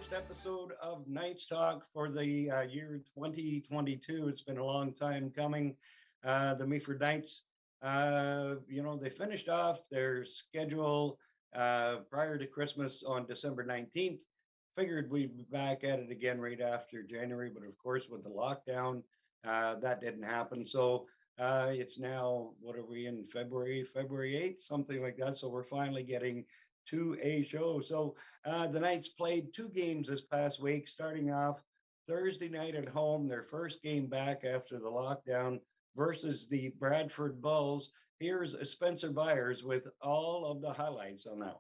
first episode of Knights Talk for the year 2022. It's been a long time coming. The Meaford Knights, they finished off their schedule prior to Christmas on December 19th. Figured we'd be back at it again right after January, but of course, with the lockdown, that didn't happen. So it's now, what are we in February 8th, something like that. So we're finally getting to a show. So the Knights played two games this past week, starting off Thursday night at home, their first game back after the lockdown versus the Bradford Bulls. Here's Spencer Byers with all of the highlights on that one.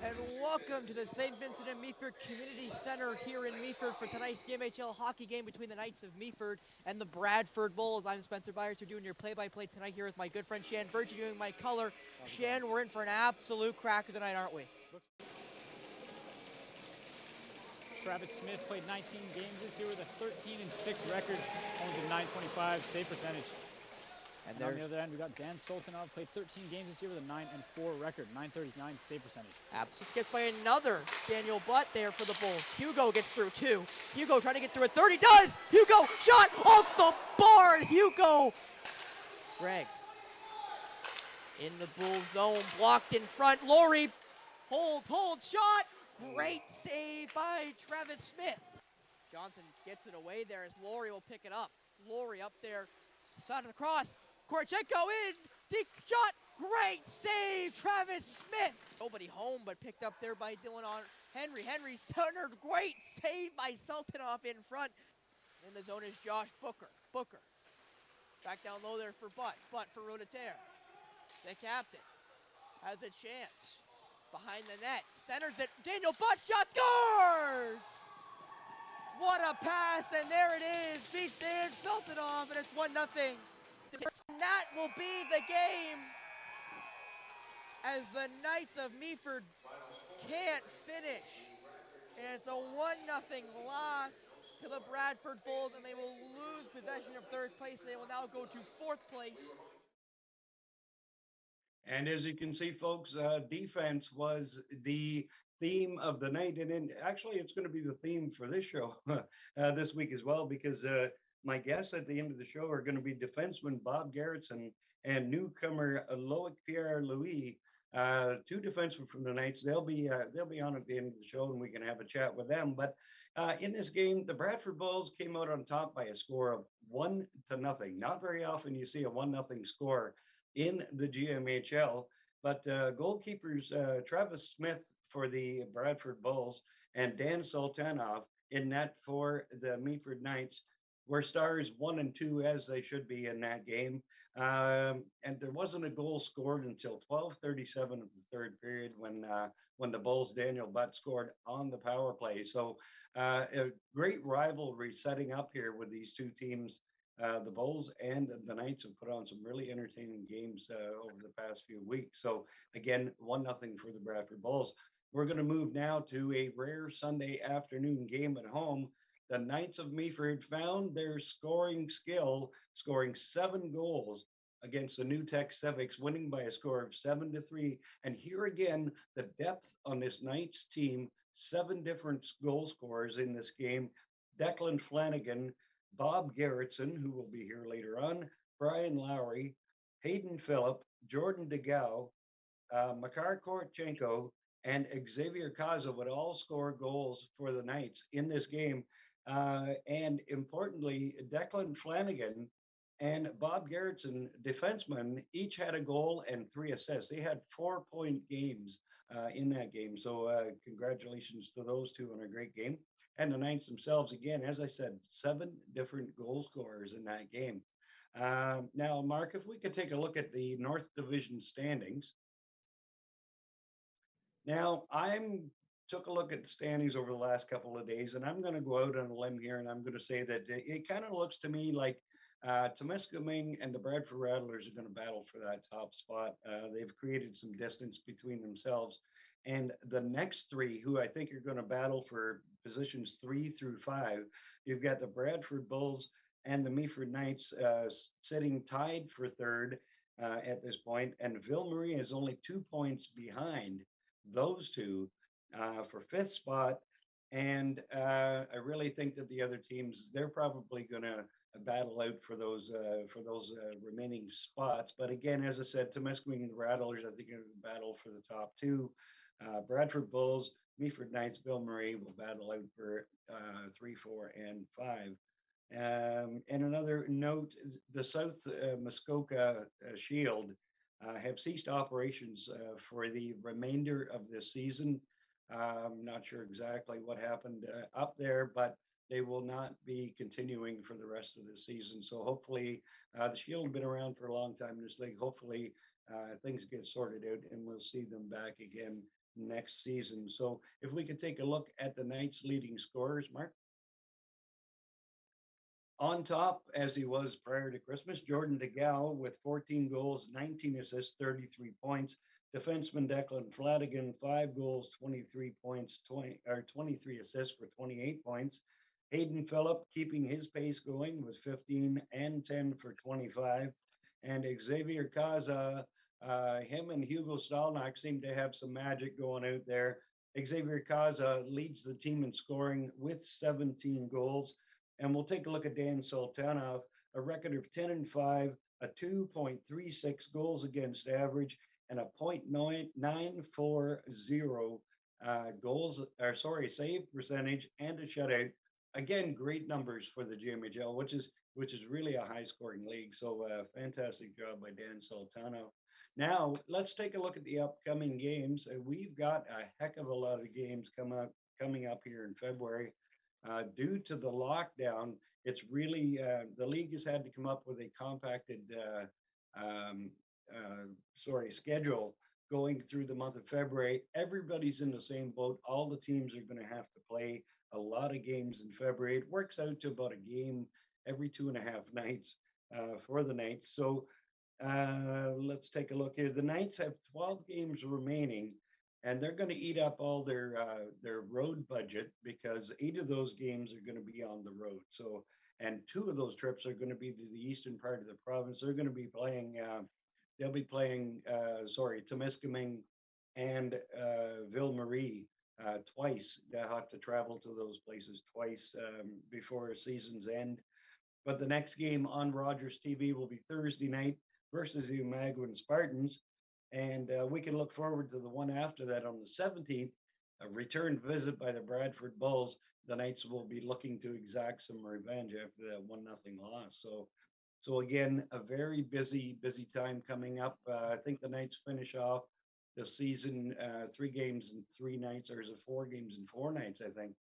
And welcome to the St. Vincent and Meaford Community Center here in Meaford for tonight's GMHL hockey game between the Knights of Meaford and the Bradford Bulls. I'm Spencer Byers. We're doing your play-by-play tonight here with my good friend Shan Virgie doing my color. Shan, we're in for an absolute cracker tonight, aren't we? Travis Smith played 19 games this year with a 13-6 record, owns a .925 save percentage. And on the other end, we got Dan Sultanov, played 13 games this year with a 9-4 record, .939 save percentage. Just gets by another Daniel Butt there for the Bulls. Hugo gets through two. Hugo trying to get through a 30, does! Hugo shot off the bar, Hugo! Greg in the Bull zone, blocked in front. Laurie holds, shot! Great save by Travis Smith. Johnson gets it away there as Laurie will pick it up. Laurie up there, side of the cross. Korchenko in, deep shot, great save, Travis Smith. Nobody home, but picked up there by Dylan on Henry. Henry centered, great save by Sultanov in front. In the zone is Josh Booker. Back down low there for Butt for Rotaterre. The captain has a chance. Behind the net, centers it, Daniel Butt shot, scores! What a pass, and there it is, beats Dan Sultanov, and it's 1-0. And that will be the game as the Knights of Meaford can't finish. And it's a 1-0 loss to the Bradford Bulls, and they will lose possession of third place, and they will now go to fourth place. And as you can see, folks, defense was the theme of the night. And actually, it's going to be the theme for this show this week as well, because my guests at the end of the show are going to be defenseman Bob Gerretsen and newcomer Loic Pierre-Louis, two defensemen from the Knights. They'll be on at the end of the show, and we can have a chat with them. But in this game, the Bradford Bulls came out on top by a score of 1-0. Not very often you see a 1-0 score in the GMHL, but goalkeepers Travis Smith for the Bradford Bulls and Dan Sultanov in net for the Meaford Knights were stars 1 and 2, as they should be in that game. And there wasn't a goal scored until 12:37 of the third period when the Bulls' Daniel Butt scored on the power play. So a great rivalry setting up here with these two teams. The Bulls and the Knights have put on some really entertaining games over the past few weeks. So again, 1-0 for the Bradford Bulls. We're going to move now to a rare Sunday afternoon game at home. The Knights of Meaford found their scoring skill, scoring 7 goals against the New Tech Civics, winning by a score of 7-3. And here again, the depth on this Knights team, 7 different goal scorers in this game. Declan Flanagan, Bob Gerretsen, who will be here later on, Brian Lowry, Hayden Phillip, Jordan DeGao, Makar Korchenko, and Xavier Kaza would all score goals for the Knights in this game. And importantly, Declan Flanagan and Bob Gerretsen, defensemen, each had a goal and 3 assists. They had 4-point games in that game. So congratulations to those two on a great game. And the Knights themselves, again, as I said, 7 different goal scorers in that game. Now, Mark, if we could take a look at the North Division standings. Now, took a look at the standings over the last couple of days, and I'm going to go out on a limb here, and I'm going to say that it kind of looks to me like Temiskaming and the Bradford Rattlers are going to battle for that top spot. They've created some distance between themselves. And the next 3, who I think are going to battle for positions 3 through 5, you've got the Bradford Bulls and the Meaford Knights sitting tied for third at this point, and Ville Marie is only 2 points behind those two for fifth spot. And I really think that the other teams, they're probably going to battle out for those remaining spots. But again, as I said, Temiskaming Rattlers, I think, are going to battle for the top two. Bradford Bulls, Meaford Knights, Ville Marie will battle out for 3, 4, and 5. And another note, the South Muskoka Shield have ceased operations for the remainder of this season. I'm not sure exactly what happened up there, but they will not be continuing for the rest of the season. So hopefully, the Shield have been around for a long time in this league. Hopefully, things get sorted out and we'll see them back again next season. So if we could take a look at the Knights' leading scorers, Mark. On top, as he was prior to Christmas, Jordan DeGal with 14 goals, 19 assists, 33 points. Defenseman Declan Flanagan, 5 goals, 23 points, 23 assists for 28 points. Hayden Phillip keeping his pace going with 15 and 10 for 25. And Xavier Kaza, him and Hugo Stalnack seem to have some magic going out there. Xavier Kaza leads the team in scoring with 17 goals. And we'll take a look at Dan Sultanov, a record of 10 and 5, a 2.36 goals against average, and a .940 save percentage, and a shutout. Again, great numbers for the JMHL, which is really a high-scoring league. So fantastic job by Dan Sultanov. Now let's take a look at the upcoming games. We've got a heck of a lot of games coming up here in February. Due to the lockdown, it's really the league has had to come up with a compacted schedule going through the month of February. Everybody's in the same boat. All the teams are going to have to play a lot of games in February. It works out to about a game every 2.5 nights for the Knights. So let's take a look here. The Knights have 12 games remaining, and they're going to eat up all their road budget because 8 of those games are going to be on the road. So, and 2 of those trips are going to be to the eastern part of the province. They're going to be playing. They'll be playing. Temiskaming and Ville Marie twice. They'll have to travel to those places twice before season's end. But the next game on Rogers TV will be Thursday night versus the Umaguin Spartans. And we can look forward to the one after that on the 17th, a return visit by the Bradford Bulls. The Knights will be looking to exact some revenge after that 1-0 loss. So again, a very busy time coming up. I think the Knights finish off the season 3 games and 3 nights, or is it 4 games and 4 nights, I think,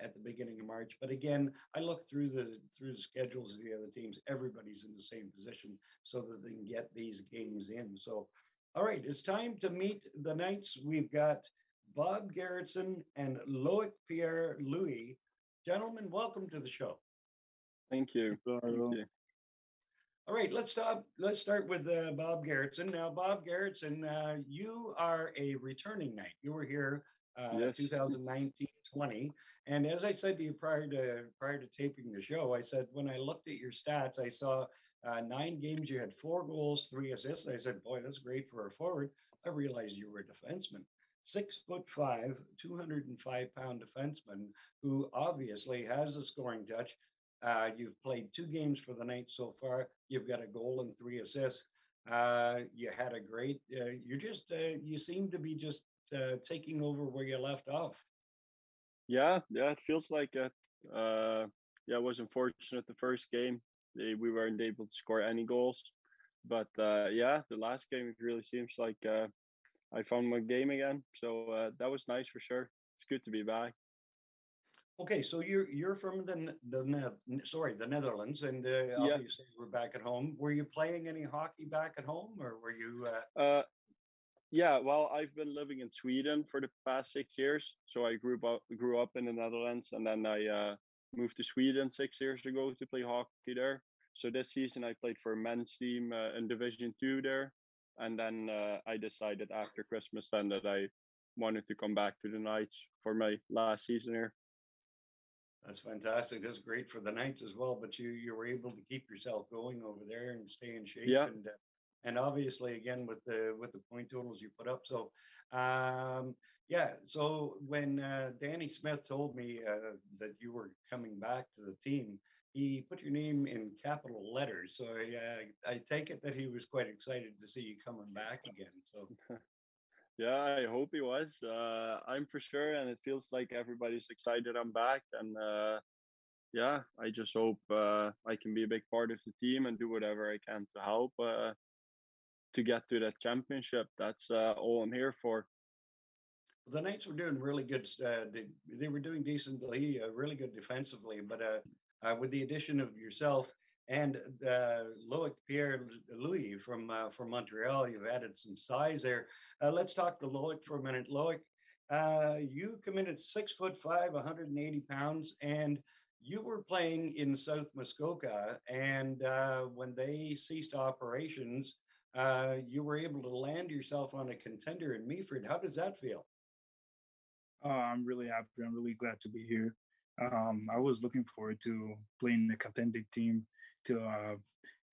at the beginning of March. But again, I look through the schedules of the other teams. Everybody's in the same position so that they can get these games in. So, all right, it's time to meet the Knights. We've got Bob Gerretsen and Loic Pierre-Louis. Gentlemen, welcome to the show. Thank you. Thank you. All right, let's start with Bob Gerretsen. Now, Bob Gerretsen, you are a returning Knight. You were here Yes. 2019-20, and as I said to you prior to taping the show, I said when I looked at your stats, I saw 9 games. You had 4 goals, 3 assists. I said, boy, that's great for a forward. I realized you were a defenseman. 6'5", 205-pound defenseman who obviously has a scoring touch. You've played 2 games for the Knights so far. You've got a goal and 3 assists. You had a great. You seem to be just taking over where you left off. Yeah, it feels like it. I was unfortunate the first game. We weren't able to score any goals, but the last game it really seems like I found my game again. So that was nice for sure. It's good to be back. Okay, so you're from the Netherlands, and obviously we're back at home. Were you playing any hockey back at home, or were you? Well, I've been living in Sweden for the past 6 years. So I grew up in the Netherlands, and then I moved to Sweden 6 years ago to play hockey there. So this season I played for a men's team in Division 2 there, and then I decided after Christmas then that I wanted to come back to the Knights for my last season here. That's fantastic. That's great for the Knights as well. But you were able to keep yourself going over there and stay in shape, Yeah. and obviously again with the point totals you put up. So yeah. So when Danny Smith told me that you were coming back to the team, he put your name in capital letters. So I take it that he was quite excited to see you coming back again. So Yeah, I hope he was. I'm for sure, and it feels like everybody's excited I'm back. And yeah, I just hope I can be a big part of the team and do whatever I can to help to get to that championship. That's all I'm here for. the Knights were doing really good. They were doing decently, really good defensively. But with the addition of yourself and Loic Pierre-Louis from Montreal, you've added some size there. Let's talk to Loic for a minute. Loic, you come in at 6'5", 180 pounds, and you were playing in South Muskoka. And when they ceased operations, you were able to land yourself on a contender in Meaford. How does that feel? I'm really happy. I'm really glad to be here. I was looking forward to playing the contending team to uh,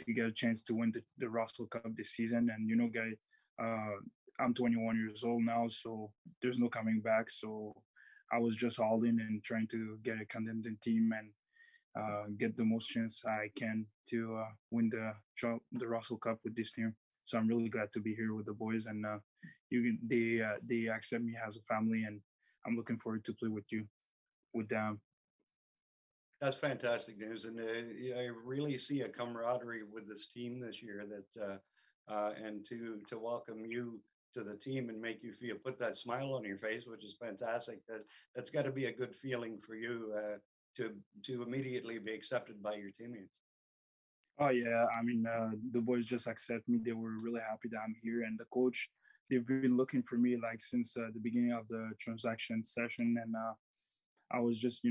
to get a chance to win the Russell Cup this season. And guys, uh, I'm 21 years old now, so there's no coming back. So I was just all in and trying to get a contending team and get the most chance I can to win the Russell Cup with this team. So I'm really glad to be here with the boys, and they accept me as a family, and I'm looking forward to play with them. That's fantastic news, and yeah, I really see a camaraderie with this team this year. And to welcome you to the team and make you feel put that smile on your face, which is fantastic. That's got to be a good feeling for you to immediately be accepted by your teammates. Oh yeah, I mean the boys just accept me. They were really happy that I'm here, and the coach, they've been looking for me like since the beginning of the transaction session, and I was just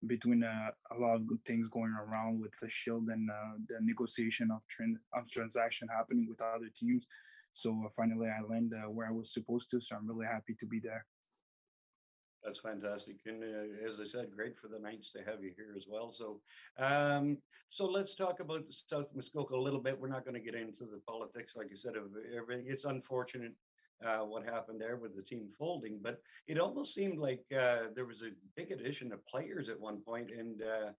between a lot of good things going around with the Shield and the negotiation of transaction happening with other teams. So finally, I landed where I was supposed to. So I'm really happy to be there. That's fantastic, and as I said, great for the Knights to have you here as well. So let's talk about South Muskoka a little bit. We're not going to get into the politics, like I said, of everything. It's unfortunate what happened there with the team folding, but it almost seemed like there was a big addition of players at one point. And the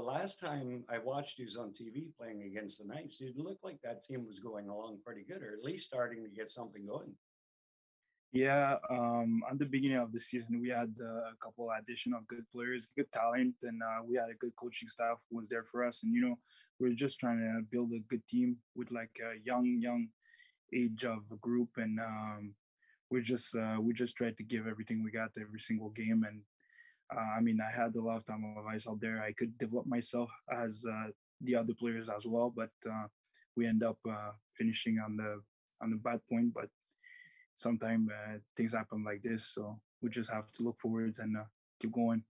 last time I watched you on TV playing against the Knights, it looked like that team was going along pretty good, or at least starting to get something going. Yeah, at the beginning of the season, we had a couple addition of good players, good talent, and we had a good coaching staff who was there for us. And we're just trying to build a good team with like a young age of a group, and we just tried to give everything we got to every single game. And I mean, I had a lot of time of ice out there. I could develop myself as the other players as well, but we end up finishing on the bad point. But sometimes things happen like this, so we just have to look forwards and keep going.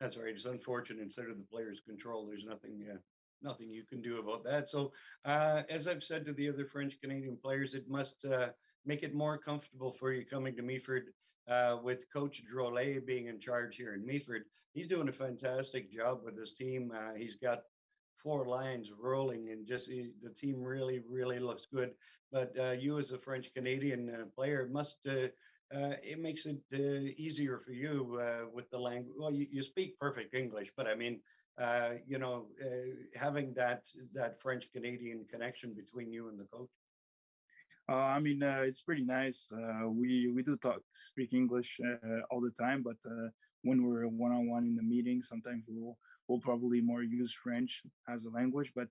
That's right. It's unfortunate. Instead of the players' control, there's nothing you can do about that. So, as I've said to the other French Canadian players, it must make it more comfortable for you coming to Meaford with Coach Drolet being in charge here in Meaford. He's doing a fantastic job with his team. He's got four lines rolling, and the team really looks good. But you, as a French Canadian player, must it makes it easier for you with the language. Well, you speak perfect English, but I mean, having that French Canadian connection between you and the coach. I mean, it's pretty nice. We do speak English all the time, but when we're one on one in the meeting, sometimes we'll probably more use French as a language. But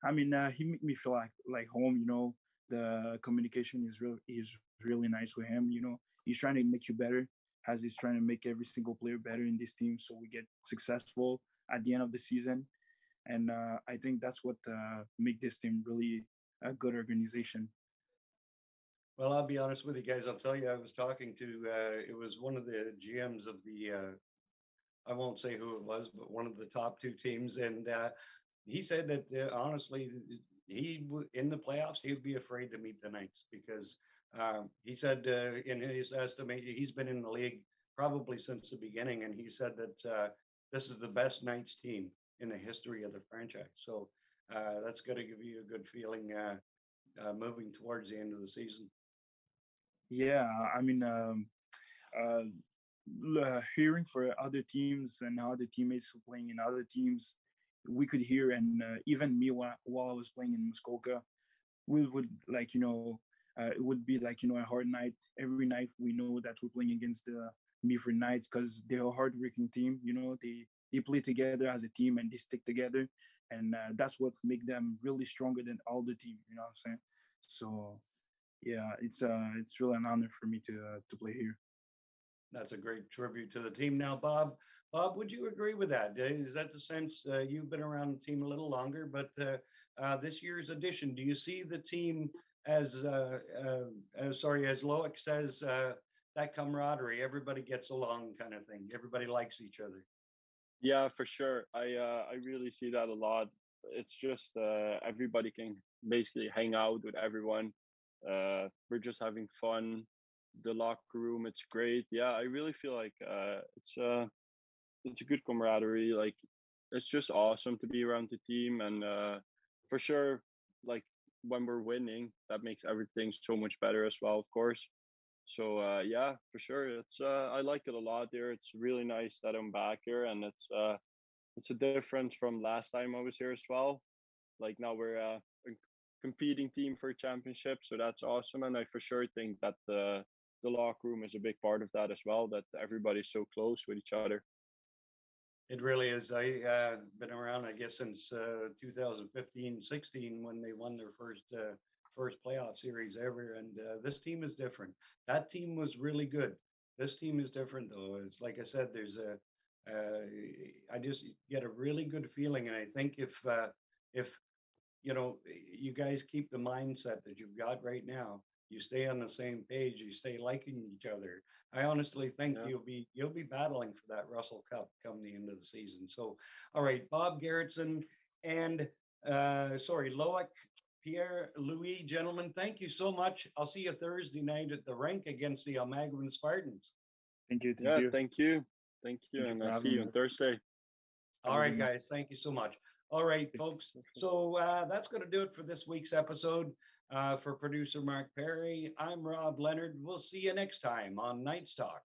I mean, he make me feel like home. The communication is really nice with him. He's trying to make you better, as he's trying to make every single player better in this team, so we get successful at the end of the season. And I think that's what make this team really a good organization. Well, I'll be honest with you guys. I'll tell you, I was talking to it was one of the GMs of the I won't say who it was, but one of the top two teams, and he said that honestly, in the playoffs he would be afraid to meet the Knights because he said in his estimate he's been in the league probably since the beginning. And he said that this is the best Knights team in the history of the franchise. So that's going to give you a good feeling moving towards the end of the season. Yeah, I mean, uh, hearing for other teams and how the teammates were playing in other teams, we could hear, and even me while I was playing in Muskoka, we would like it would be like a hard night every night. We know that we're playing against the Meaford Knights because they're a hard-working team. They play together as a team and they stick together, and that's what make them really stronger than all the team. You know what I'm saying? So yeah, it's really an honor for me to play here. That's a great tribute to the team. Now, Bob, would you agree with that? Is that the sense you've been around the team a little longer, but this year's edition, do you see the team as as Loic says, that camaraderie, everybody gets along kind of thing, everybody likes each other? Yeah, for sure. I really see that a lot. It's just everybody can basically hang out with everyone. We're just having fun. The locker room, it's great. Yeah, I really feel like it's a good camaraderie. Like it's just awesome to be around the team, and for sure, like when we're winning, that makes everything so much better as well. Of course. So yeah, for sure, it's I like it a lot here. It's really nice that I'm back here, and it's a difference from last time I was here as well. Like now we're a competing team for a championship, so that's awesome. And I for sure think that the locker room is a big part of that as well. That everybody's so close with each other. It really is. I been around, I guess, since 2015-16 when they won their first playoff series ever. And this team is different. That team was really good. This team is different, though. It's like I said, I just get a really good feeling. And I think if you guys keep the mindset that you've got right now, you stay on the same page, you stay liking each other. I honestly think Yeah. you'll be battling for that Russell Cup come the end of the season. So, all right, Bob Gerretsen and Loic, Pierre-Louis, gentlemen, thank you so much. I'll see you Thursday night at the rink against the Almaguin Spartans. Thank you, thank Yeah, you, thank you, thank you and for I'll see having you on us. Thursday. All Have a right, good night. guys. Thank you so much. All right, folks. So that's going to do it for this week's episode. For producer Mark Perry, I'm Rob Leonard. We'll see you next time on Knights Talk.